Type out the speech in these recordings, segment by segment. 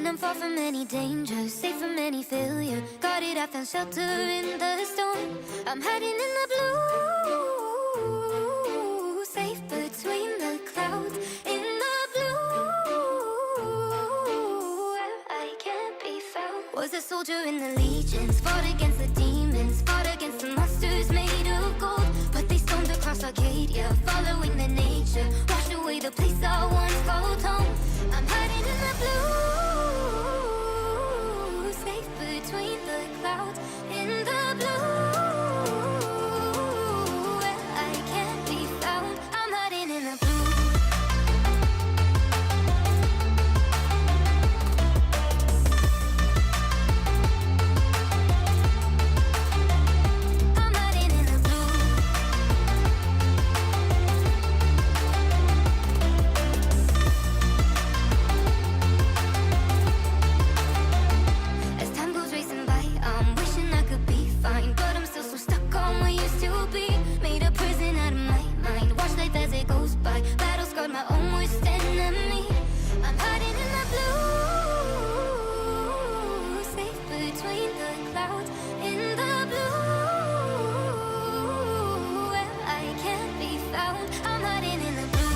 And I'm far from any danger, safe from any failure. Guarded, I found shelter in the storm. I'm hiding in the blue, safe between the clouds. In the blue, where I can't be found. Was a soldier in the legions, fought against the demons, fought against the monsters made of gold. But they stormed across Arcadia, following the nature, washed away the place I once called home. I'm hiding in the blue, safe between the clouds. In the blue, where I can't be found. I'm hiding in the blue. My own worst enemy. I'm hiding in the blue, safe between the clouds. In the blue, where I can't be found. I'm hiding in the blue.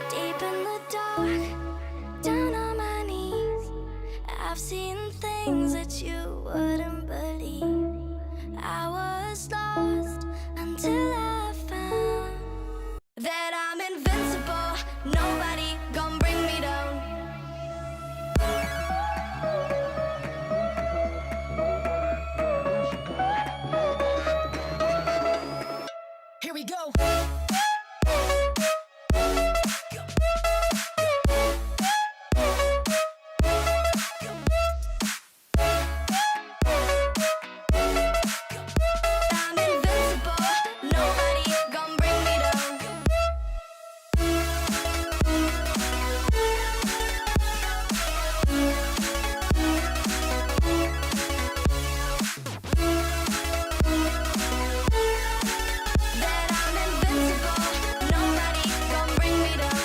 Deep in the dark, down on my knees, I've seen things that you wouldn't believe. I was lost until I found that I'm invincible. Nobody gonna bring me down. Here we go. I'm invincible. Nobody gonna bring me down. That I'm invincible. Nobody gonna bring me down.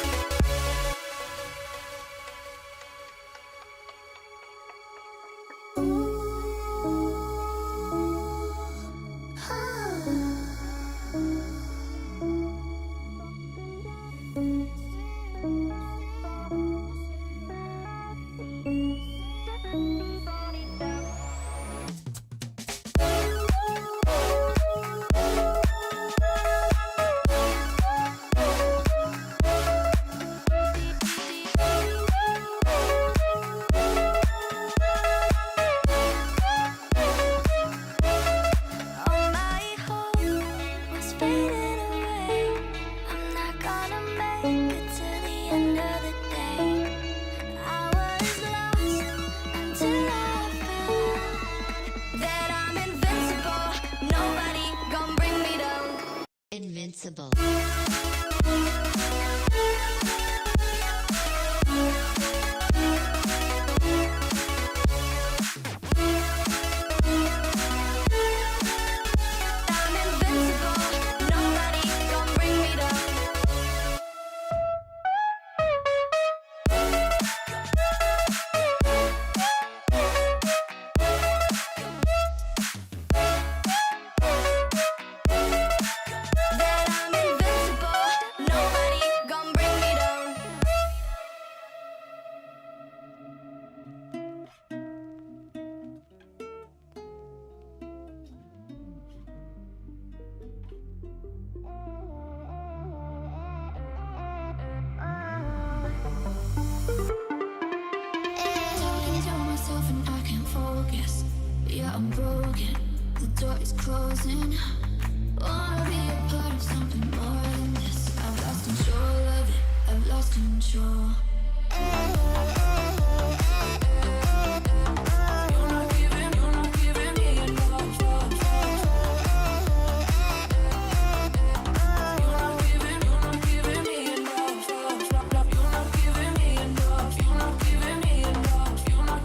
All my hope was fading away. I'm not gonna make it to the end of the day. I was lost until I found that I'm invincible. Nobody gonna bring me down. Invincible. I'm invincible. Nobody gonna bring me down. That I'm invincible. Nobody gonna bring me down. Talking to myself and I can't focus. Yeah, I'm broken. The door is closing. Wanna be a part of something more than this. I've lost control of it. I've lost control. You're not giving me enough. You're not giving me enough. You're not giving me enough. You're not giving me enough. You're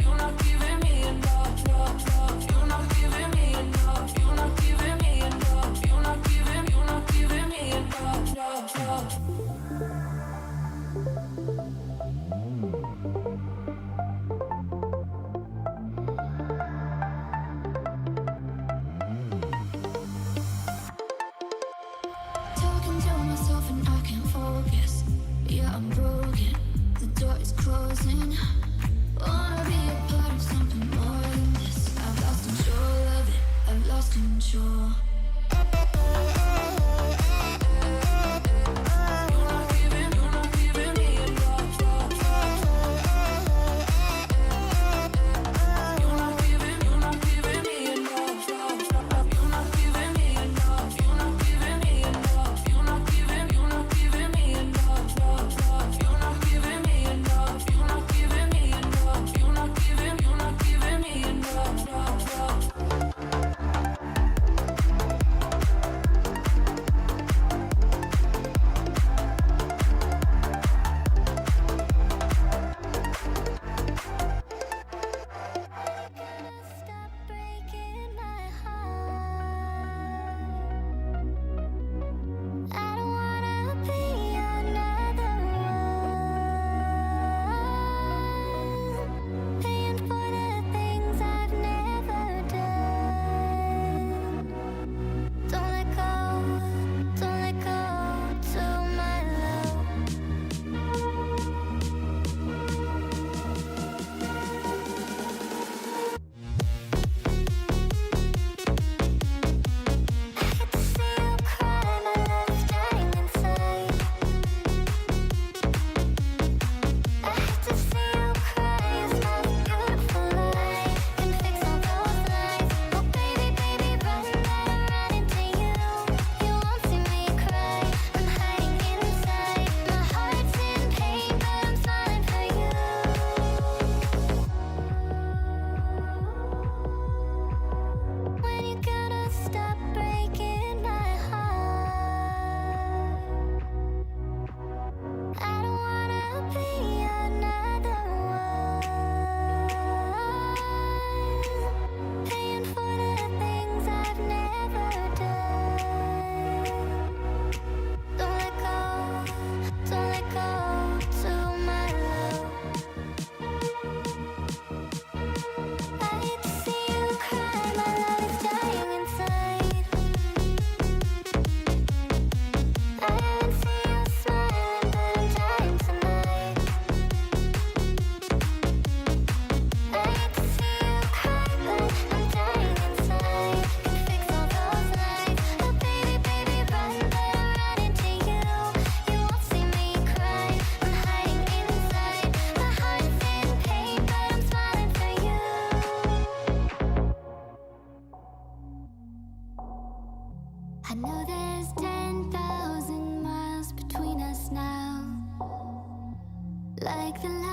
not giving me enough. You're not giving me enough. You're not giving me enough. You're not giving me enough. Talking to myself and I can't focus. Yeah, I'm broken. The door is closing. Wanna be a part of something more than this. I've lost control of it. I've lost control. You're not giving me enough. You're not giving me enough. You're not giving me enough. You're not like the